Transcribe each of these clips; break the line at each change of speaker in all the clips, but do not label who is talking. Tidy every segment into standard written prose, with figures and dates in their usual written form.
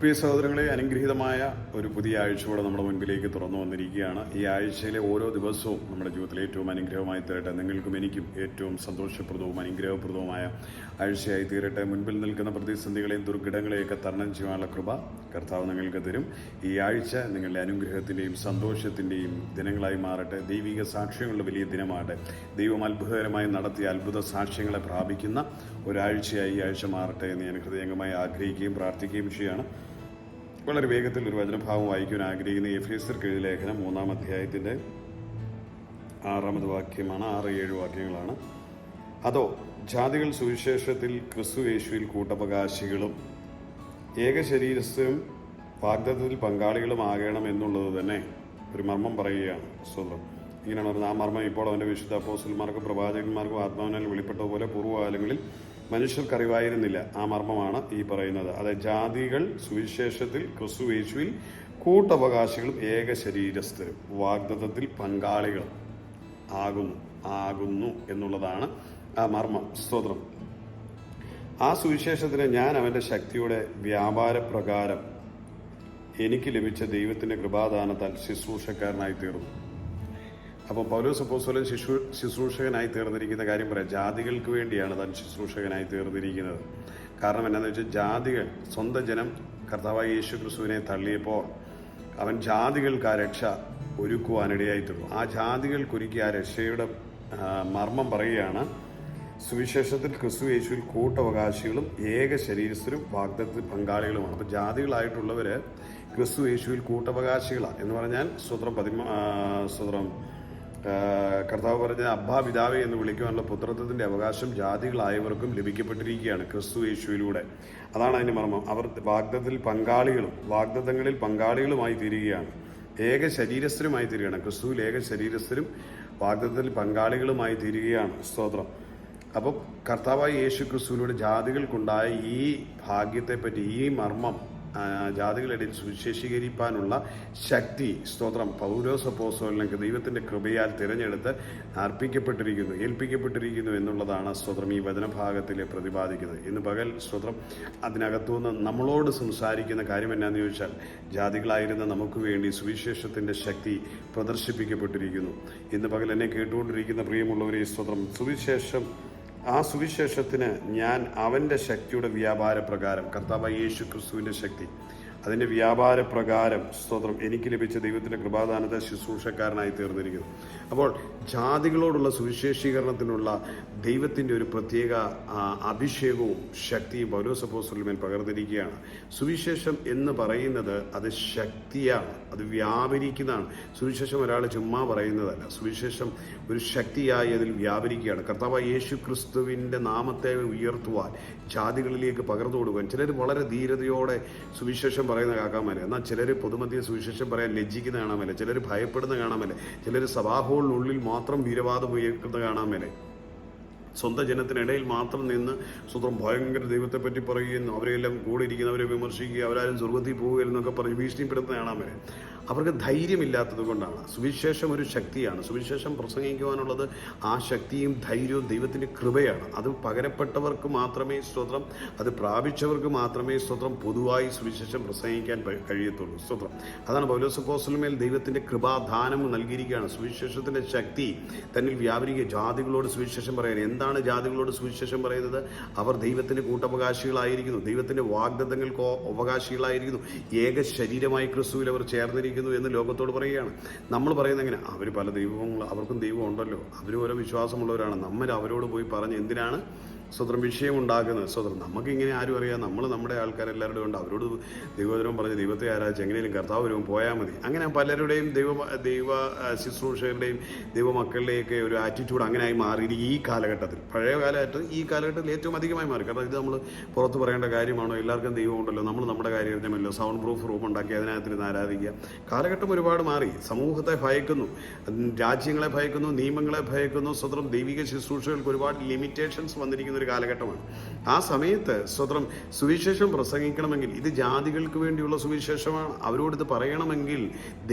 പ്രിയ സഹോദരങ്ങളെ, അനുഗ്രഹീതമായ ഒരു പുതിയ ആഴ്ചയോടെ നമ്മുടെ മുൻപിലേക്ക് തുറന്നു വന്നിരിക്കുകയാണ്. ഈ ആഴ്ചയിലെ ഓരോ ദിവസവും നമ്മുടെ ജീവിതത്തിൽ ഏറ്റവും അനുഗ്രഹമായി തീരട്ടെ. നിങ്ങൾക്കും എനിക്കും ഏറ്റവും സന്തോഷപ്രദവും അനുഗ്രഹപ്രദവുമായ ആഴ്ചയായി തീരട്ടെ. മുൻപിൽ നിൽക്കുന്ന പ്രതിസന്ധികളെയും ദുർഘടങ്ങളെയൊക്കെ തരണം ചെയ്യാനുള്ള കൃപ കർത്താവ് നിങ്ങൾക്ക് തരും. ഈ ആഴ്ച നിങ്ങളുടെ അനുഗ്രഹത്തിൻ്റെയും സന്തോഷത്തിൻ്റെയും ദിനങ്ങളായി മാറട്ടെ. ദൈവിക സാക്ഷ്യങ്ങളുടെ വലിയ ദിനമാകട്ടെ. ദൈവം അത്ഭുതകരമായി നടത്തിയ അത്ഭുത സാക്ഷ്യങ്ങളെ പ്രാപിക്കുന്ന ഒരാഴ്ചയായി ഈ ആഴ്ച മാറട്ടെ എന്ന് ഞാൻ ഹൃദയംഗമായി ആഗ്രഹിക്കുകയും പ്രാർത്ഥിക്കുകയും ചെയ്യുകയാണ്. വളരെ വേഗത്തിൽ ഒരു വചനഭാവം വായിക്കുവാൻ ആഗ്രഹിക്കുന്ന എഫേസ്യർക്ക് എഴുതിയ ലേഖനം 3-ാം അധ്യായത്തിൻ്റെ 6-ാമത് വാക്യമാണ്. 6-7 വാക്യങ്ങളാണ്. അതോ ജാതികൾ സുവിശേഷത്തിൽ ക്രിസ്തു യേശുവിൽ കൂട്ടവകാശികളും ഏകശരീരസ്ഥരും വാഗ്ദത്തത്തിൽ പങ്കാളികളും ആകണം എന്നുള്ളത് തന്നെ ഒരു മർമ്മം പറയുകയാണ്. സ്വന്തം ഇങ്ങനെയാണ് പറയുന്നത്. ആ മർമ്മം ഇപ്പോൾ അവൻ്റെ വിശുദ്ധ അപ്പോസ്തലന്മാർക്കും പ്രവാചകന്മാർക്കും ആത്മാവിനാൽ വെളിപ്പെട്ടതുപോലെ പൂർവ്വകാലങ്ങളിൽ മനുഷ്യർക്കറിവായിരുന്നില്ല. ആ മർമ്മമാണ് ഈ പറയുന്നത്. അതായത് ജാതികൾ സുവിശേഷത്തിൽ ക്രിസ്തു യേശുവിൽ കൂട്ടവകാശികളും ഏകശരീരസ്ഥരും വാഗ്ദത്തത്തിൽ പങ്കാളികളും ആകുന്നു എന്നുള്ളതാണ് ആ മർമ്മം. സ്തോത്രം. ആ സുവിശേഷത്തിന് ഞാൻ അവൻ്റെ ശക്തിയുടെ വ്യാപാരപ്രകാരം എനിക്ക് ലഭിച്ച ദൈവത്തിൻ്റെ കൃപാദാനത്താൽ ശുശ്രൂഷക്കാരനായി തീർന്നു. അപ്പോൾ പൗലോസ് അപ്പോസ്തലൻ ശുശ്രൂഷകനായി തീർന്നിരിക്കുന്ന കാര്യം പറയാം. ജാതികൾക്ക് വേണ്ടിയാണ് താൻ ശുശ്രൂഷകനായി തീർന്നിരിക്കുന്നത്. കാരണം എന്താണെന്ന് വെച്ചാൽ ജാതികൾ സ്വന്തം ജനം കർത്താവായ യേശു ക്രിസ്തുവിനെ തള്ളിയപ്പോൾ അവൻ ജാതികൾക്ക് ആ രക്ഷ ഒരുക്കുവാനിടയായി തീർന്നു. ആ ജാതികൾക്കൊരുക്കിയ ആ രക്ഷയുടെ മർമ്മം പറയുകയാണ്. സുവിശേഷത്തിൽ ക്രിസ്തു യേശുവിൽ കൂട്ടവകാശികളും ഏക ശരീരസ്ഥരും വാഗ്ദത്തത്തിൽ പങ്കാളികളുമാണ്. അപ്പോൾ ജാതികളായിട്ടുള്ളവർ ക്രിസ്തു യേശുവിൽ കൂട്ടവകാശികളാണ് എന്ന് പറഞ്ഞാൽ സ്വതന്ത്രം കർത്താവ് പറഞ്ഞ അബ്ബാ പിതാവേ എന്ന് വിളിക്കുവാനുള്ള പുത്രത്വത്തിൻ്റെ അവകാശം ജാതികളായവർക്കും ലഭിക്കപ്പെട്ടിരിക്കുകയാണ് ക്രിസ്തു യേശുവിലൂടെ. അതാണ് അതിൻ്റെ മർമ്മം. അവർ വാഗ്ദത്തങ്ങളിൽ പങ്കാളികളുമായി തീരുകയാണ്. ഏക ശരീരസ്ഥരുമായി തീരുകയാണ്. ക്രിസ്തുവിൽ ഏക ശരീരസ്ഥരും വാഗ്ദത്തത്തിൽ പങ്കാളികളുമായി തീരുകയാണ്. സ്തോത്രം. അപ്പോൾ കർത്താവായ യേശു ക്രിസ്തുവിലൂടെ ജാതികൾക്കുണ്ടായ ഈ ഭാഗ്യത്തെപ്പറ്റി, ഈ മർമ്മം ജാതികളിടയിൽ സുവിശേഷീകരിക്കാനുള്ള ശക്തി, സ്തോത്രം, പൗലോസ് അപ്പോസ്തലനൊക്കെ ദൈവത്തിൻ്റെ കൃപയാൽ തിരഞ്ഞെടുത്ത് ഏൽപ്പിക്കപ്പെട്ടിരിക്കുന്നു എന്നുള്ളതാണ് സ്തോത്രം ഈ വചനഭാഗത്തിൽ പ്രതിപാദിക്കുന്നത്. ഇന്ന് പകൽ സ്തോത്രം അതിനകത്തുനിന്ന് നമ്മളോട് സംസാരിക്കുന്ന കാര്യം എന്നാന്ന് ചോദിച്ചാൽ, ജാതികളായിരുന്ന നമുക്ക് വേണ്ടി സുവിശേഷത്തിൻ്റെ ശക്തി പ്രദർശിപ്പിക്കപ്പെട്ടിരിക്കുന്നു. ഇന്ന് പകൽ എന്നെ കേട്ടുകൊണ്ടിരിക്കുന്ന പ്രിയമുള്ളവരെ, സ്തോത്രം, ആ സുവിശേഷത്തിന് ഞാൻ അവൻ്റെ ശക്തിയുടെ വ്യാപാരപ്രകാരം, കർത്താവായ യേശു ക്രിസ്തുവിൻ്റെ ശക്തി, അതിൻ്റെ വ്യാപാരപ്രകാരം, സ്തോത്രം, എനിക്ക് ലഭിച്ച ദൈവത്തിൻ്റെ കൃപാദാനത്തെ ശുശ്രൂഷക്കാരനായി തീർന്നിരിക്കുന്നു. അപ്പോൾ ജാതികളോടുള്ള സുവിശേഷീകരണത്തിനുള്ള ദൈവത്തിൻ്റെ ഒരു പ്രത്യേക അഭിഷേകവും ശക്തിയും പൗലോസ് അപ്പോസ്തലന്മേൽ പകർന്നിരിക്കുകയാണ്. സുവിശേഷം എന്ന് പറയുന്നത് അത് ശക്തിയാണ്, അത് വ്യാപരിക്കുന്നതാണ്. സുവിശേഷം ഒരാൾ ചുമ്മാ പറയുന്നതല്ല. സുവിശേഷം ഒരു ശക്തിയായി അതിൽ വ്യാപരിക്കുകയാണ്. കർത്താവായ യേശു ക്രിസ്തുവിൻ്റെ നാമത്തെ ഉയർത്തുവാൻ, ജാതികളിലേക്ക് പകർന്നു കൊടുക്കുവാൻ. ചിലർ വളരെ ധീരതയോടെ സുവിശേഷം പറയുന്ന കാക്കാമല്ലേ, എന്നാൽ ചിലർ പൊതുമധ്യ സുവിശേഷം പറയാൻ ലജ്ജിക്കുന്ന കാണാമല്ലേ, ചിലർ ഭയപ്പെടുന്ന കാണാമല്ലേ, ചിലർ സഭാഹോളിനുള്ളിൽ മാത്രം വീരവാദം ഉയർത്തുന്ന കാണാമല്ലേ, സ്വന്തം ജനത്തിനിടയിൽ മാത്രം നിന്ന് സ്വന്തം ഭയങ്കര ദൈവത്തെപ്പറ്റി പറയുകയും അവരെല്ലാം കൂടെ ഇരിക്കുന്നവരെ വിമർശിക്കുക, അവരാരും സ്വർഗത്തിൽ പോകുകയെന്നൊക്കെ പറഞ്ഞ് ഭീഷണിപ്പെടുത്തുന്ന കാണാമല്ലേ. അവർക്ക് ധൈര്യമില്ലാത്തത് കൊണ്ടാണ്. സുവിശേഷം ഒരു ശക്തിയാണ്. സുവിശേഷം പ്രസംഗിക്കുവാനുള്ളത് ആ ശക്തിയും ധൈര്യവും ദൈവത്തിൻ്റെ കൃപയാണ്. അത് പകരപ്പെട്ടവർക്ക് മാത്രമേ സ്തോത്രം, അത് പ്രാപിച്ചവർക്ക് മാത്രമേ സ്തോത്രം പൊതുവായി സുവിശേഷം പ്രസംഗിക്കാൻ കഴിയത്തുള്ളൂ. സ്തോത്രം. അതാണ് പൗലോസ് അപ്പോസ്തലന്മേൽ ദൈവത്തിൻ്റെ കൃപാദാനം നൽകിയിരിക്കുകയാണ്. സുവിശേഷത്തിൻ്റെ ശക്തി തന്നിൽ വ്യാപരിക്കുക. ജാതികളോട് സുവിശേഷം പറയാൻ. എന്താണ് ജാതികളോട് സുവിശേഷം പറയുന്നത്? അവർ ദൈവത്തിൻ്റെ കൂട്ടവകാശികളായിരിക്കുന്നു, ദൈവത്തിൻ്റെ വാഗ്ദത്തങ്ങൾക്ക് അവകാശികളായിരിക്കുന്നു, ഏക ശരീരമായി ക്രിസ്തുവിൽ അവർ ചേർന്നിരിക്കുന്നു എന്ന് ലോകത്തോട് പറയുകയാണ്. നമ്മൾ പറയുന്നത് എങ്ങനെ? അവർ പല ദൈവങ്ങൾ, അവർക്കും ദൈവം ഉണ്ടല്ലോ, അവരും ഓരോ വിശ്വാസമുള്ളവരാണ്. നമ്മൾ അവരോട് പോയി പറഞ്ഞ് എന്തിനാണ് സ്വതന്ത്രം വിഷയം ഉണ്ടാക്കുന്നത്? സ്വതന്ത്രം നമുക്കിങ്ങനെ ആരും അറിയാം. നമ്മൾ നമ്മുടെ ആൾക്കാരെല്ലാവരുടെ ഉണ്ട്. അവരോട് ദൈവവചനം പറഞ്ഞ് ദൈവത്തെ ആരാധിച്ച് എങ്ങനെയും കർത്താവ് വരുമ്പോൾ പോയാൽ മതി. അങ്ങനെ പലരുടെയും ദൈവ ശുശ്രൂഷകരുടെയും ദൈവമക്കളുടെയൊക്കെ ഒരു ആറ്റിറ്റ്യൂഡ് അങ്ങനെയായി മാറിയിരിക്കും ഈ കാലഘട്ടത്തിൽ. പഴയ കാലഘട്ടത്തിൽ ഈ കാലഘട്ടത്തിൽ ഏറ്റവും അധികമായി മാറി. കാരണം ഇത് നമ്മൾ പുറത്ത് പറയേണ്ട കാര്യമാണോ? എല്ലാവർക്കും ദൈവം ഉണ്ടല്ലോ, നമ്മൾ നമ്മുടെ കാര്യം അറിഞ്ഞമല്ലോ, സൗണ്ട് പ്രൂഫ് റൂം ഉണ്ടാക്കി അതിനകത്തിരുന്ന് ആരാധിക്കുക. കാലഘട്ടം ഒരുപാട് മാറി. സമൂഹത്തെ ഭയക്കുന്നു, രാജ്യങ്ങളെ ഭയക്കുന്നു, നിയമങ്ങളെ ഭയക്കുന്നു. സ്വതന്ത്രം ദൈവിക ശുശ്രൂഷകൾക്ക് ഒരുപാട് ലിമിറ്റേഷൻസ് വന്നിരിക്കുന്ന ഒരു കാലഘട്ടമാണ്. ആ സമയത്ത് സ്വതന്ത്രം സുവിശേഷം പ്രസംഗിക്കണമെങ്കിൽ ഇത് ജാതികൾക്ക് വേണ്ടിയുള്ള സുവിശേഷമാണ്. അവരോട് ഇത് പറയണമെങ്കിൽ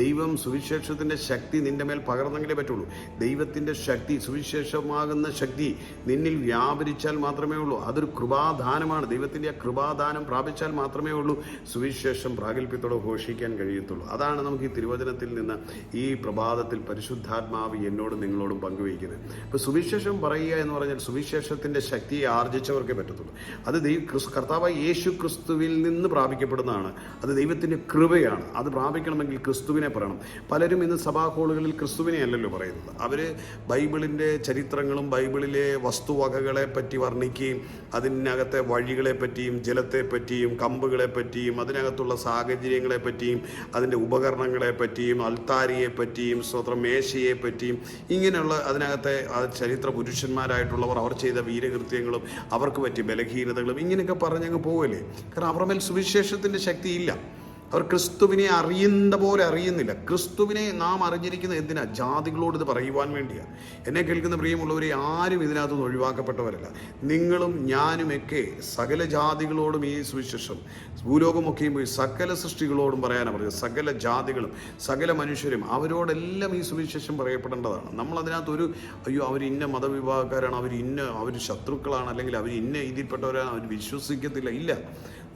ദൈവം സുവിശേഷത്തിൻ്റെ ശക്തി നിന്റെ മേൽ പകർന്നെങ്കിലേ പറ്റുള്ളൂ. ദൈവത്തിൻ്റെ ശക്തി, സുവിശേഷമാകുന്ന ശക്തി നിന്നിൽ വ്യാപരിച്ചാൽ മാത്രമേ ഉള്ളൂ. അതൊരു കൃപാദാനമാണ്. ദൈവത്തിൻ്റെ ആ കൃപാദാനം പ്രാപിച്ചാൽ മാത്രമേ ഉള്ളൂ സുവിശേഷം പ്രാഗൽഭ്യത്തോടെ ഘോഷിക്കാൻ കഴിയത്തുള്ളൂ. അതാണ് നമുക്ക് ഈ തിരുവചനത്തിൽ നിന്ന് ഈ പ്രഭാതത്തിൽ പരിശുദ്ധാത്മാവ് എന്നോടും നിങ്ങളോടും പങ്കുവയ്ക്കുന്നത്. ഇപ്പോൾ സുവിശേഷം പറയുക എന്ന് പറഞ്ഞാൽ സുവിശേഷത്തിൻ്റെ ശക്തിയെ ആർജിച്ചവർക്കേ പറ്റത്തുള്ളൂ. അത് കർത്താവായ യേശു ക്രിസ്തുവിൽ നിന്ന് പ്രാപിക്കപ്പെടുന്നതാണ്. അത് ദൈവത്തിൻ്റെ കൃപയാണ്. അത് പ്രാപിക്കണമെങ്കിൽ ക്രിസ്തുവിനെ പറയണം. പലരും ഇന്ന് സഭാ ഹോളുകളിൽ ക്രിസ്തുവിനെ അല്ലല്ലോ പറയുന്നത്. അവർ ബൈബിളിൻ്റെ ചരിത്രങ്ങളും ബൈബിളിലെ വസ്തുവകകളെ പറ്റി വർണ്ണിക്കുകയും അതിനകത്തെ വഴികളെ പറ്റിയും ജലത്തെ പറ്റിയും കമ്പുകളെ പറ്റിയും അതിനകത്തുള്ള സാഹചര്യങ്ങളെ പറ്റിയും അതിൻ്റെ ഉപകരണങ്ങളെ പറ്റിയും അൽത്താരിയെ പറ്റിയും സ്വതന്ത്ര മേശയെ പറ്റിയും ഇങ്ങനെയുള്ള അതിനകത്തെ ചരിത്ര പുരുഷന്മാരായിട്ടുള്ളവർ അവർ ചെയ്ത വീരകൃത്യങ്ങളും അവർക്ക് പറ്റിയ ബലഹീനതകളും ഇങ്ങനെയൊക്കെ പറഞ്ഞങ്ങ് പോവല്ലേ. കാരണം അവരുടെ മേൽ സുവിശേഷത്തിൻ്റെ ശക്തിയില്ല. അവർ ക്രിസ്തുവിനെ അറിയുന്ന പോലെ അറിയുന്നില്ല. ക്രിസ്തുവിനെ നാം അറിഞ്ഞിരിക്കുന്നത് എന്തിനാ? ജാതികളോട് ഇത് പറയുവാൻ വേണ്ടിയാണ്. എന്നെ കേൾക്കുന്ന പ്രിയമുള്ളവരെ, ആരും ഇതിനകത്തുനിന്ന് ഒഴിവാക്കപ്പെട്ടവരല്ല. നിങ്ങളും ഞാനുമൊക്കെ സകല ജാതികളോടും ഈ സുവിശേഷം, ഭൂലോകമൊക്കെയും പോയി സകല സൃഷ്ടികളോടും പറയാനാണ് പറയുന്നത്. സകല ജാതികളും സകല മനുഷ്യരും അവരോടെല്ലാം ഈ സുവിശേഷം പറയപ്പെടേണ്ടതാണ്. നമ്മൾ അതിനകത്ത് അയ്യോ അവർ ഇന്ന മതവിഭാഗക്കാരാണ്, അവർ ശത്രുക്കളാണ്, അല്ലെങ്കിൽ അവർ ഇന്ന ഇതിൽപ്പെട്ടവരാണ്, അവർ വിശ്വസിക്കത്തില്ല. ഇല്ല,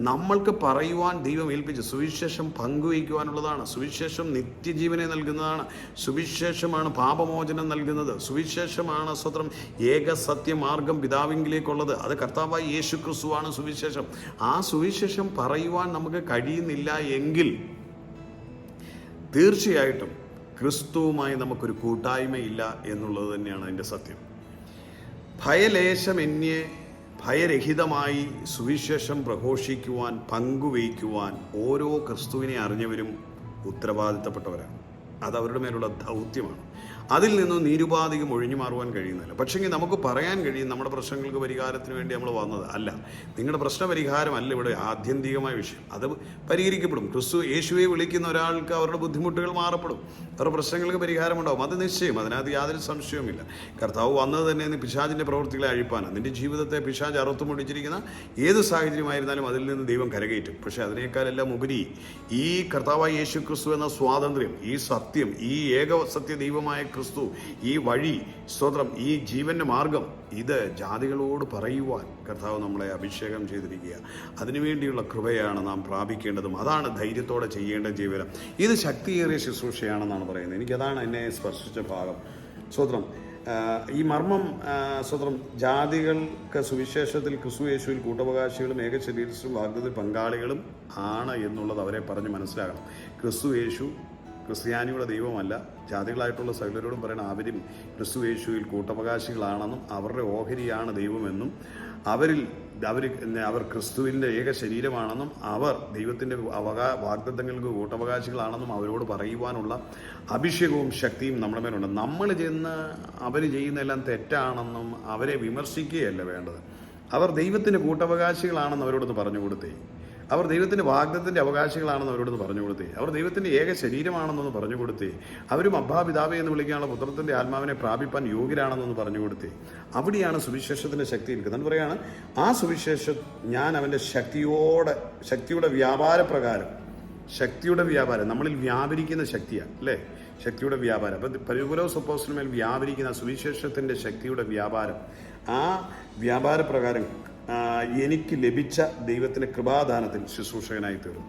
നമ്മൾക്ക് പറയുവാൻ ദൈവം ഏൽപ്പിച്ച് സുവിശേഷം പങ്കുവയ്ക്കുവാനുള്ളതാണ്. സുവിശേഷം നിത്യജീവനെ നൽകുന്നതാണ്. സുവിശേഷമാണ് പാപമോചനം നൽകുന്നത്. സുവിശേഷമാണ് സ്വതന്ത്രം ഏക സത്യമാർഗം പിതാവിങ്കിലേക്കുള്ളത്. അത് കർത്താവായ യേശു ക്രിസ്തുവാണ് സുവിശേഷം. ആ സുവിശേഷം പറയുവാൻ നമുക്ക് കഴിയുന്നില്ല എങ്കിൽ തീർച്ചയായിട്ടും ക്രിസ്തുവുമായി നമുക്കൊരു കൂട്ടായ്മയില്ല എന്നുള്ളത് തന്നെയാണ് അതിൻ്റെ സത്യം. ഭയലേശമെന്യേ ഭയരഹിതമായി സുവിശേഷം പ്രഘോഷിക്കുവാൻ, പങ്കുവയ്ക്കുവാൻ ഓരോ ക്രിസ്തുവിനെ അറിഞ്ഞവരും ഉത്തരവാദിത്തപ്പെട്ടവരാണ്. അത് അവരുടെ മേലുള്ള ദൗത്യമാണ്. അതിൽ നിന്നും നിരുപാധികം ഒഴിഞ്ഞു മാറുവാൻ കഴിയുന്നില്ല. പക്ഷെങ്കിൽ നമുക്ക് പറയാൻ കഴിയും നമ്മുടെ പ്രശ്നങ്ങൾക്ക് പരിഹാരത്തിന് വേണ്ടി നമ്മൾ വന്നത് അല്ല. നിങ്ങളുടെ പ്രശ്ന പരിഹാരമല്ല ഇവിടെ ആത്യന്തികമായ വിഷയം. അത് പരിഹരിക്കപ്പെടും. യേശുവെ വിളിക്കുന്ന ഒരാൾക്ക് അവരുടെ ബുദ്ധിമുട്ടുകൾ മാറപ്പെടും, അവരുടെ പ്രശ്നങ്ങൾക്ക് പരിഹാരമുണ്ടാവും. അത് നിശ്ചയം, അതിനകത്ത് യാതൊരു സംശയവുമില്ല. കർത്താവ് വന്നത് തന്നെ പിശാചിൻ്റെ പ്രവൃത്തികളെ അഴിപ്പാനാണ്. നിന്റെ ജീവിതത്തെ പിശാച് അറുത്തു മുടിച്ചിരിക്കുന്ന ഏത് സാഹചര്യമായിരുന്നാലും അതിൽ നിന്ന് ദൈവം കരകയറ്റും. പക്ഷേ അതിനേക്കാളെല്ലാം ഉപരി ഈ കർത്താവായ യേശു ക്രിസ്തു എന്ന സ്വാതന്ത്ര്യം, ഈ സത്യം, ഈ ഏക സത്യ ദൈവമായ ക്രിസ്തു, ഈ വഴി, സ്തോത്രം, ഈ ജീവന്റെ മാർഗം, ഇത് ജാതികളോട് പറയുവാൻ കർത്താവ് നമ്മളെ അഭിഷേകം ചെയ്തിരിക്കുക. അതിനുവേണ്ടിയുള്ള കൃപയാണ് നാം പ്രാപിക്കേണ്ടതും. അതാണ് ധൈര്യത്തോടെ ചെയ്യേണ്ട ജീവിതം. ഇത് ശക്തിയേറിയ ശുശ്രൂഷയാണെന്നാണ് പറയുന്നത്. എനിക്കതാണ് എന്നെ സ്പർശിച്ച ഭാഗം. സ്തോത്രം, ഈ മർമ്മം സ്വതന്ത്രം ജാതികൾക്ക് സുവിശേഷത്തിൽ ക്രിസ്തു യേശുവിൽ കൂട്ടവകാശികളും ഏക ശരീരത്തിലും വാഗ്ദത്തിൽ പങ്കാളികളും ആണ് എന്നുള്ളത് അവരെ പറഞ്ഞ് മനസ്സിലാക്കണം. ക്രിസ്തു യേശു ക്രിസ്ത്യാനിയുടെ ദൈവമല്ല. ജാതികളായിട്ടുള്ള സകലരോടും പറയണം അവരും ക്രിസ്തു യേശുവിൽ കൂട്ടവകാശികളാണെന്നും അവരുടെ ഓഹരിയാണ് ദൈവമെന്നും അവർ ക്രിസ്തുവിൻ്റെ ഏക ശരീരമാണെന്നും അവർ ദൈവത്തിൻ്റെ വാഗ്ദത്തങ്ങൾക്ക് കൂട്ടവകാശികളാണെന്നും അവരോട് പറയുവാനുള്ള അഭിഷേകവും ശക്തിയും നമ്മുടെ മേലുണ്ട്. നമ്മൾ ചെന്ന് അവർ ചെയ്യുന്നതെല്ലാം തെറ്റാണെന്നും അവരെ വിമർശിക്കുകയല്ല വേണ്ടത്. അവർ ദൈവത്തിൻ്റെ കൂട്ടവകാശികളാണെന്ന് അവരോടൊന്ന് പറഞ്ഞു കൊടുത്തേ. അവർ ദൈവത്തിൻ്റെ വാഗ്ദത്തത്തിൻ്റെ അവകാശികളാണെന്ന് അവരോടൊന്ന് പറഞ്ഞു കൊടുത്തേ. അവർ ദൈവത്തിൻ്റെ ഏക ശരീരമാണെന്നൊന്ന് പറഞ്ഞു കൊടുത്തേ. അവരും അബ്ബാ പിതാവേ എന്ന് വിളിക്കാനുള്ള പുത്രത്തിൻ്റെ ആത്മാവിനെ പ്രാപിപ്പാൻ യോഗ്യരാണെന്നൊന്ന് പറഞ്ഞു കൊടുത്തേ. അവിടെയാണ് സുവിശേഷത്തിൻ്റെ ശക്തി ഇരിക്കുന്നത്. എന്ന് പറയാണ്, ആ സുവിശേഷം ഞാൻ അവൻ്റെ ശക്തിയുടെ വ്യാപാരപ്രകാരം, ശക്തിയുടെ വ്യാപാരം നമ്മളിൽ വ്യാപരിക്കുന്ന ശക്തിയാണ് അല്ലേ, ശക്തിയുടെ വ്യാപാരം. അപ്പം പരിപൂരവും സപ്പോസിനുമേൽ വ്യാപരിക്കുന്ന സുവിശേഷത്തിൻ്റെ ശക്തിയുടെ വ്യാപാരം, ആ വ്യാപാരപ്രകാരം എനിക്ക് ലഭിച്ച ദൈവത്തിൻ്റെ കൃപാദാനത്തിൽ ശുശ്രൂഷകനായി തീർന്നു.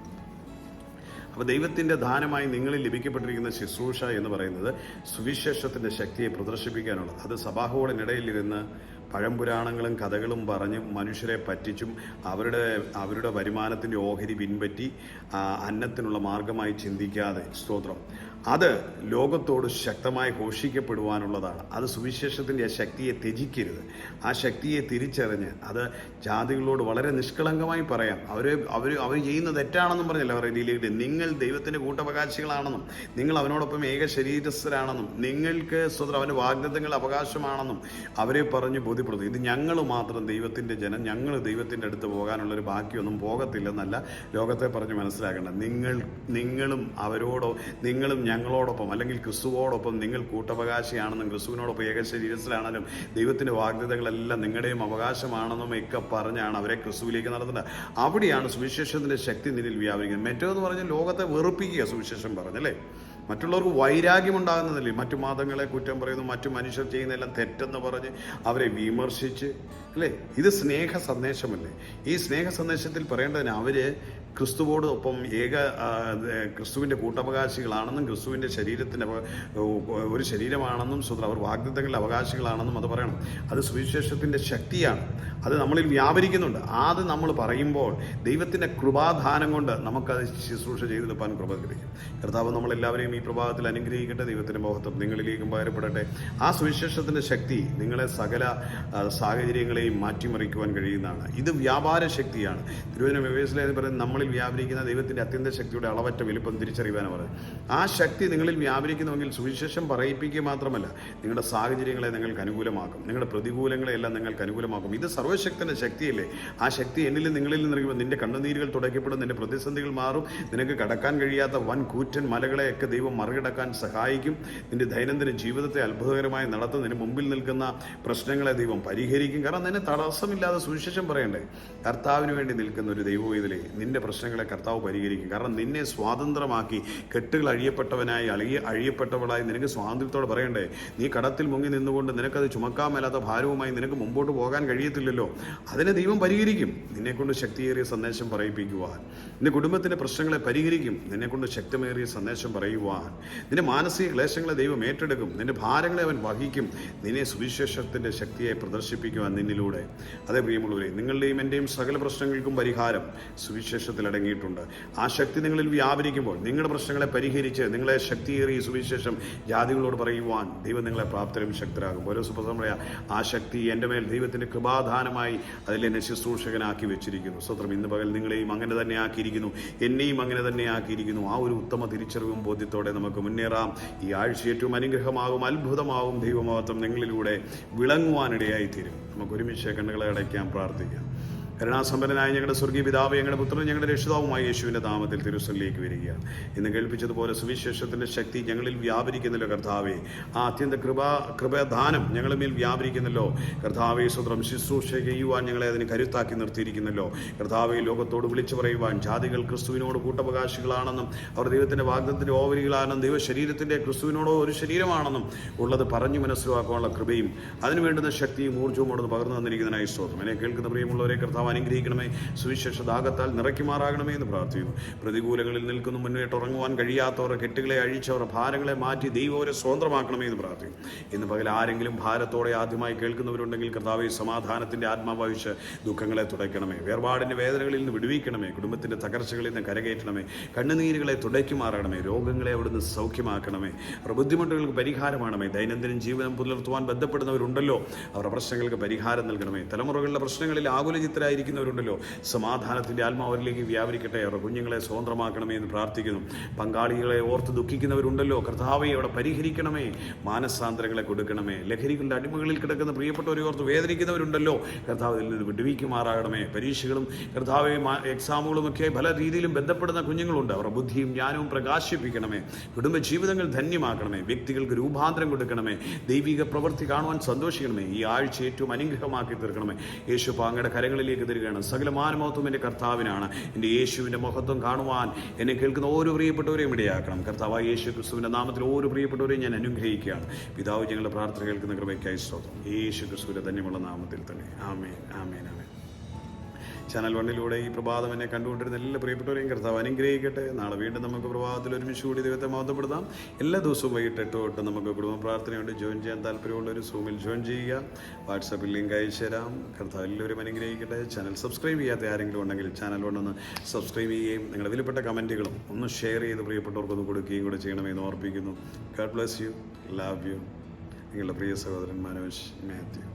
അപ്പോൾ ദൈവത്തിൻ്റെ ദാനമായി നിങ്ങളിൽ ലഭിക്കപ്പെട്ടിരിക്കുന്ന ശുശ്രൂഷ എന്ന് പറയുന്നത് സുവിശേഷത്തിൻ്റെ ശക്തിയെ പ്രദർശിപ്പിക്കാനുള്ളത്. അത് സഭാഹോളിനിടയിലിരുന്ന് പഴംപുരാണങ്ങളും കഥകളും പറഞ്ഞും മനുഷ്യരെ പറ്റിച്ചും അവരുടെ വരുമാനത്തിൻ്റെ ഓഹരി പിൻപറ്റി അന്നത്തിനുള്ള മാർഗമായി ചിന്തിക്കാതെ, സ്തോത്രം, അത് ലോകത്തോട് ശക്തമായി ഘോഷിക്കപ്പെടുവാനുള്ളതാണ്. അത് സുവിശേഷത്തിൻ്റെ ആ ശക്തിയെ ത്യജിക്കരുത്. ആ ശക്തിയെ തിരിച്ചറിഞ്ഞ് അത് ജാതികളോട് വളരെ നിഷ്കളങ്കമായി പറയാം. അവർ ചെയ്യുന്നത് തെറ്റാണെന്നും പറഞ്ഞില്ല അവരുടെ രീതിയിലേക്ക്, നിങ്ങൾ ദൈവത്തിൻ്റെ കൂട്ടവകാശികളാണെന്നും നിങ്ങൾ അവനോടൊപ്പം ഏക ശരീരസ്ഥരാണെന്നും നിങ്ങൾക്ക് സ്വതന്ത്രം അവൻ്റെ വാഗ്ദത്തങ്ങൾ അവകാശമാണെന്നും അവരെ പറഞ്ഞ് ബോധ്യപ്പെടുത്തും. ഇത് ഞങ്ങൾ മാത്രം ദൈവത്തിൻ്റെ ജനം, ഞങ്ങൾ ദൈവത്തിൻ്റെ അടുത്ത് പോകാനുള്ളൊരു ബാക്കിയൊന്നും പോകത്തില്ലെന്നല്ല ലോകത്തെ പറഞ്ഞ് മനസ്സിലാക്കേണ്ട. നിങ്ങളും അവരോടോ, നിങ്ങളും ഞങ്ങളോടൊപ്പം അല്ലെങ്കിൽ ക്രിസ്തുവോടൊപ്പം നിങ്ങൾ കൂട്ടവകാശിയാണെന്നും ക്രിസ്തുവിനോടൊപ്പം ഏകശരീരത്തിലാണെങ്കിലും ദൈവത്തിൻ്റെ വാഗ്ദത്തങ്ങളെല്ലാം നിങ്ങളുടെയും അവകാശമാണെന്നും ഒക്കെ പറഞ്ഞാണ് അവരെ ക്രിസ്തുവിലേക്ക് നടത്തുന്നത്. അവിടെയാണ് സുവിശേഷത്തിൻ്റെ ശക്തി നിന്നിൽ വ്യാപരിക്കുന്നത്. മറ്റേതെന്ന് പറഞ്ഞാൽ ലോകത്തെ വെറുപ്പിക്കുക സുവിശേഷം പറഞ്ഞല്ലേ, മറ്റുള്ളവർക്ക് വൈരാഗ്യമുണ്ടാകുന്നതല്ലേ, മറ്റു മതങ്ങളെ കുറ്റം പറയുന്നു, മറ്റു മനുഷ്യർ ചെയ്യുന്നതെല്ലാം തെറ്റെന്ന് പറഞ്ഞ് അവരെ വിമർശിച്ച് അല്ലേ. ഇത് സ്നേഹ സന്ദേശമല്ലേ? ഈ സ്നേഹ സന്ദേശത്തിൽ പറയേണ്ടതിന് അവര് ക്രിസ്തുവോടൊപ്പം ക്രിസ്തുവിൻ്റെ കൂട്ടവകാശികളാണെന്നും ക്രിസ്തുവിൻ്റെ ശരീരത്തിൻ്റെ ഒരു ശരീരമാണെന്നും അവർ വാഗ്ദത്തങ്ങളുടെ അവകാശികളാണെന്നും അത് പറയണം. അത് സുവിശേഷത്തിൻ്റെ ശക്തിയാണ്, അത് നമ്മളിൽ വ്യാപരിക്കുന്നുണ്ട്. അത് നമ്മൾ പറയുമ്പോൾ ദൈവത്തിൻ്റെ കൃപാദാനം കൊണ്ട് നമുക്കത് ശുശ്രൂഷ ചെയ്തെടുക്കാൻ കൃപ ലഭിക്കും. കർത്താവ് നമ്മളെല്ലാവരെയും ഈ പ്രഭാതത്തിൽ അനുഗ്രഹിക്കട്ടെ. ദൈവത്തിൻ്റെ മഹത്വം നിങ്ങളിലേക്കും പകരപ്പെടട്ടെ. ആ സുവിശേഷത്തിൻ്റെ ശക്തി നിങ്ങളെ സകല സാഹചര്യങ്ങളെയും മാറ്റിമറിക്കുവാൻ കഴിയുന്നതാണ്. ഇത് വ്യാപാര ശക്തിയാണ്. തിരുവചനം എഫേസ്യരിൽ പറയുന്നത് നമ്മളിൽ വ്യാപരിക്കുന്ന ദൈവത്തിൻ്റെ അത്യന്ത ശക്തിയുടെ അളവറ്റ വലിപ്പം തിരിച്ചറിയുവാനാണ് പറയുന്നത്. ആ ശക്തി നിങ്ങളിൽ വ്യാപരിക്കുന്നുവെങ്കിൽ സുവിശേഷം പറയിപ്പിക്കുക മാത്രമല്ല, നിങ്ങളുടെ സാഹചര്യങ്ങളെ നിങ്ങൾക്ക് അനുകൂലമാക്കും, നിങ്ങളുടെ പ്രതികൂലങ്ങളെല്ലാം നിങ്ങൾക്ക് അനുകൂലമാക്കും. ഇത് സർവ്വശക്തൻ്റെ ശക്തിയല്ലേ. ആ ശക്തി എന്നിലും നിങ്ങളിൽ നിറയുമ്പോൾ നിന്റെ കണ്ണുനീരുകൾ തുടയ്ക്കപ്പെടും, നിന്റെ പ്രതിസന്ധികൾ മാറും, നിനക്ക് കടക്കാൻ കഴിയാത്ത വൻ കൂറ്റൻ മലകളെയൊക്കെ ദൈവം മറികടക്കാൻ സഹായിക്കും. നിന്റെ ദൈനംദിന ജീവിതത്തെ അത്ഭുതകരമായി നടത്തും. നിന്റെ മുമ്പിൽ നിൽക്കുന്ന പ്രശ്നങ്ങളെ ദൈവം പരിഹരിക്കും. കാരണം നിന്നെ തടസ്സമില്ലാതെ സുവിശേഷം പറയണ്ടേ. കർത്താവിന് വേണ്ടി നിൽക്കുന്ന ഒരു ദൈവവേദിലെ നിന്റെ പ്രശ്നങ്ങളെ കർത്താവ് പരിഹരിക്കും. കാരണം നിന്നെ സ്വാതന്ത്ര്യമാക്കി കെട്ടുകൾ അഴിയപ്പെട്ടവനായി അഴിയപ്പെട്ടവളായി നിനക്ക് സ്വാതന്ത്ര്യത്തോടെ പറയണ്ടേ. നീ കടത്തിൽ മുങ്ങി നിന്നുകൊണ്ട് നിനക്കത് ചുമക്കാൻ മേലാത്ത ഭാരവുമായി നിനക്ക് മുമ്പോട്ട് പോകാൻ കഴിയത്തില്ലല്ലോ. അതിനെ ദൈവം പരിഹരിക്കും. നിന്നെക്കൊണ്ട് ശക്തിയേറിയ സന്ദേശം പറയിപ്പിക്കുവാൻ, നിന്റെ കുടുംബത്തിൻ്റെ പ്രശ്നങ്ങളെ പരിഹരിക്കും. നിന്നെക്കൊണ്ട് ശക്തമേറിയ സന്ദേശം പറയുവാൻ, നിന്റെ മാനസിക ക്ലേശങ്ങളെ ദൈവം ഏറ്റെടുക്കും. നിന്റെ ഭാരങ്ങളെ അവൻ വഹിക്കും. നിന്നെ സുവിശേഷത്തിൻ്റെ ശക്തിയെ പ്രദർശിപ്പിക്കുവാൻ നിന്നിലൂടെ. അതേ പ്രിയമുള്ളവരെ, നിങ്ങളുടെയും എൻ്റെയും സകല പ്രശ്നങ്ങൾക്കും പരിഹാരം സുവിശേഷത്തിൽ അടങ്ങിയിട്ടുണ്ട്. ആ ശക്തി നിങ്ങളിൽ വ്യാപരിക്കുമ്പോൾ നിങ്ങളുടെ പ്രശ്നങ്ങളെ പരിഹരിച്ച് നിങ്ങളെ ശക്തിയേറിയ സുവിശേഷം ജാതികളോട് പറയുവാൻ ദൈവം നിങ്ങളെ പ്രാപ്തരും ശക്തരാകും. ഓരോ സുപ്രസം പറയാം, ആ ശക്തി എൻ്റെ മേൽ ദൈവത്തിൻ്റെ കൃപാദാനമായി അതിൽ എന്നെ ശുശ്രൂഷകനാക്കി വെച്ചിരിക്കുന്നു. സ്വത്രം ഇന്ന് പകൽ നിങ്ങളെയും അങ്ങനെ തന്നെ ആക്കിയിരിക്കുന്നു, എന്നെയും അങ്ങനെ തന്നെ ആക്കിയിരിക്കുന്നു. ആ ഒരു ഉത്തമ തിരിച്ചറിവും ബോധ്യത്തോടെ നമുക്ക് മുന്നേറാം. ഈ ആഴ്ച ഏറ്റവും അനുഗ്രഹമാകും, അത്ഭുതമാകും. ദൈവമഹത്വം നിങ്ങളിലൂടെ വിളങ്ങുവാനിടയായിത്തീരും. നമുക്ക് ഒരുമിച്ച് കണ്ണുകളെ അടയ്ക്കാം, പ്രാർത്ഥിക്കാം. കരുണാസമ്പന്നനായ ഞങ്ങളുടെ സ്വർഗീയ പിതാവ്, ഞങ്ങളുടെ പുത്രൻ, ഞങ്ങളുടെ രക്ഷിതാവുമായ യേശുവിൻ്റെ നാമത്തിൽ തിരുസന്നിധിയിലേക്ക് വരികയാണ്. ഇന്ന് കേൾപ്പിച്ചതുപോലെ സുവിശേഷത്തിൻ്റെ ശക്തി ഞങ്ങളിൽ വ്യാപരിക്കുന്നല്ലോ കർത്താവേ. ആ അത്യന്ത കൃപദാനം ഞങ്ങളുടെ മേൽ വ്യാപരിക്കുന്നല്ലോ കർത്താവേ. സ്വതന്ത്രം ശുശ്രൂഷ ചെയ്യുവാൻ ഞങ്ങളെ അതിന് കരുത്താക്കി നിർത്തിയിരിക്കുന്നല്ലോ കർത്താവേ. ലോകത്തോട് വിളിച്ചു പറയുവാൻ ജാതികൾ ക്രിസ്തുവിനോട് കൂട്ടവകാശികളാണെന്നും അവർ ദൈവത്തിൻ്റെ വാഗ്ദത്തത്തിൻ്റെ ഓഹരികളാണെന്നും ദൈവശരീരത്തിൻ്റെ ക്രിസ്തുവിനോടോ ഒരു ശരീരമാണെന്നും ഉള്ളത് പറഞ്ഞു മനസ്സിലാക്കാനുള്ള കൃപയും അതിനു വേണ്ടുന്ന ശക്തിയും ഊർജ്ജവും അവിടെ പകർന്നു തന്നിരിക്കുന്നതിനായി സ്തോത്രം. എന്നെ കേൾക്കുന്ന പ്രിയമുള്ളവരെ കർത്താവ് അനുഗ്രഹിക്കണമേ, സുവിശേഷ ദാഹത്താൽ നിറയ്ക്കുമാറാകണമേ എന്ന് പ്രാർത്ഥിക്കുന്നു. പ്രതികൂലങ്ങളിൽ നിൽക്കുന്നു, മുന്നോട്ട് ഉറങ്ങുവാൻ കഴിയാത്തവർ, കെട്ടുകളെ അഴിച്ചവർ, ഭാരങ്ങളെ മാറ്റി ദൈവം അവരെ സ്വതന്ത്രമാക്കണമേ എന്ന് പ്രാർത്ഥിക്കും. ഇന്ന് പകൽ ആരെങ്കിലും ഭാരത്തോടെ ആദ്യമായി കേൾക്കുന്നവരുണ്ടെങ്കിൽ കർത്താവേ, സമാധാനത്തിൻ്റെ ആത്മാവായിച്ച് ദുഃഖങ്ങളെ തുടയ്ക്കണമേ, വേർപാടിൻ്റെ വേദനകളിൽ നിന്ന് വിടുവിക്കണമേ, കുടുംബത്തിൻ്റെ തകർച്ചകളിൽ നിന്ന് കരകയറ്റണമേ, കണ്ണുനീരുകളെ തുടയ്ക്കുമാറാകണമേ, രോഗങ്ങളെ അവിടുന്ന് സൗഖ്യമാക്കണമേ, അവരുടെ ബുദ്ധിമുട്ടുകൾക്ക് പരിഹാരമാണമേ. ദൈനംദിന ജീവിതം പുലർത്തുവാൻ ബന്ധപ്പെടുന്നവരുണ്ടല്ലോ, അവരുടെ പ്രശ്നങ്ങൾക്ക് പരിഹാരം നൽകണമേ. തലമുറകളുടെ പ്രശ്നങ്ങളിൽ ആകുലചിത്തരായിരിക്കുന്നവരുണ്ടല്ലോ, സമാധാനത്തിൻ്റെ ആത്മാവരിലേക്ക് വ്യാപരിക്കട്ടെ. അവരുടെ കുഞ്ഞുങ്ങളെ സ്വതന്ത്രമാക്കണമേ എന്ന് പ്രാർത്ഥിക്കുന്നു. പങ്കാളികളെ ഓർത്ത് ദുഃഖിക്കുന്നവരുണ്ടല്ലോ, കർത്താവെ അവിടെ പരിഹരിക്കണമേ, മാനസാന്തരങ്ങളെ കൊടുക്കണമേ. ലഹരികളുടെ അടിമകളിൽ കിടക്കുന്ന പ്രിയപ്പെട്ടവരെ ഓർത്ത് വേദനിക്കുന്നവരുണ്ടല്ലോ, കർത്താവ് ഇതിൽ നിന്ന് വിടുവിക്കുമാറാകണമേ. പരീക്ഷകളും കർത്താവെ എക്സാമുകളുമൊക്കെ പല രീതിയിലും ബന്ധപ്പെടുന്ന കുഞ്ഞുങ്ങളുണ്ട്, അവരുടെ ബുദ്ധിയും ജ്ഞാനവും പ്രകാശിപ്പിക്കണമേ. കുടുംബജീവിതങ്ങൾ ധന്യമാക്കണമേ, വ്യക്തികൾക്ക് രൂപാന്തരം കൊടുക്കണമേ, ദൈവിക പ്രവൃത്തി കാണുവാൻ സന്തോഷിക്കണമേ. ഈ ആഴ്ച ഏറ്റവും അനുഗ്രഹമാക്കി തീർക്കണമേ. യേശു അങ്ങയുടെ കരങ്ങളിലേക്ക് തരികയാണ്. സകല മാനമഹത്വം എൻ്റെ കർത്താവിനാണ്. എൻ്റെ യേശുവിൻ്റെ മഹത്വം കാണുവാൻ എന്നെ കേൾക്കുന്ന ഓരോ പ്രിയപ്പെട്ടവരെയും ഇടയാക്കണം. കർത്താവായ യേശു ക്രിസ്തുവിൻ്റെ നാമത്തിൽ ഓരോ പ്രിയപ്പെട്ടവരെയും ഞാൻ അനുഗ്രഹിക്കുകയാണ്. പിതാവ് ഞങ്ങളുടെ പ്രാർത്ഥന കേൾക്കുന്ന കൃപയ്ക്കായി സ്തോത്രം. യേശു ക്രിസ്തുവിൻ്റെ ധന്യമുള്ള നാമത്തിൽ തന്നെ. ആമേൻ, ആമേൻ, ആമേൻ. ചാനൽ 1 ഈ പ്രഭാതം എന്നെ കണ്ടുകൊണ്ടിരുന്ന എല്ലാ പ്രിയപ്പെട്ടവരെയും കർത്താവ് അനുഗ്രഹിക്കട്ടെ. നാളെ വീണ്ടും നമുക്ക് പ്രഭാതത്തിൽ ഒരുമിച്ച് കൂടി ദൈവത്തെ മഹത്വപ്പെടുത്താം. എല്ലാ ദിവസവും വൈകിട്ട് 8 തൊട്ട് നമുക്ക് കുടുംബ പ്രാർത്ഥനയുണ്ട്. ജോയിൻ ചെയ്യാൻ താല്പര്യമുള്ളൊരു സൂമിൽ ജോയിൻ ചെയ്യുക. വാട്സാപ്പിൽ ലിങ്ക് അയച്ചു തരാം. കർത്താവ് എല്ലാവരും അനുഗ്രഹിക്കട്ടെ. ചാനൽ സബ്സ്ക്രൈബ് ചെയ്യാത്ത ആരെങ്കിലും ഉണ്ടെങ്കിൽ ചാനൽ 1 ഒന്ന് സബ്സ്ക്രൈബ് ചെയ്യുകയും നിങ്ങളുടെ വിലപ്പെട്ട കമൻറ്റുകളും ഒന്ന് ഷെയർ ചെയ്ത് പ്രിയപ്പെട്ടവർക്കൊന്ന് കൊടുക്കുകയും കൂടെ ചെയ്യണമെന്ന് ഓർപ്പിക്കുന്നു. God bless you, love you. നിങ്ങളുടെ പ്രിയ സഹോദരൻ മനോജ് മാത്യു.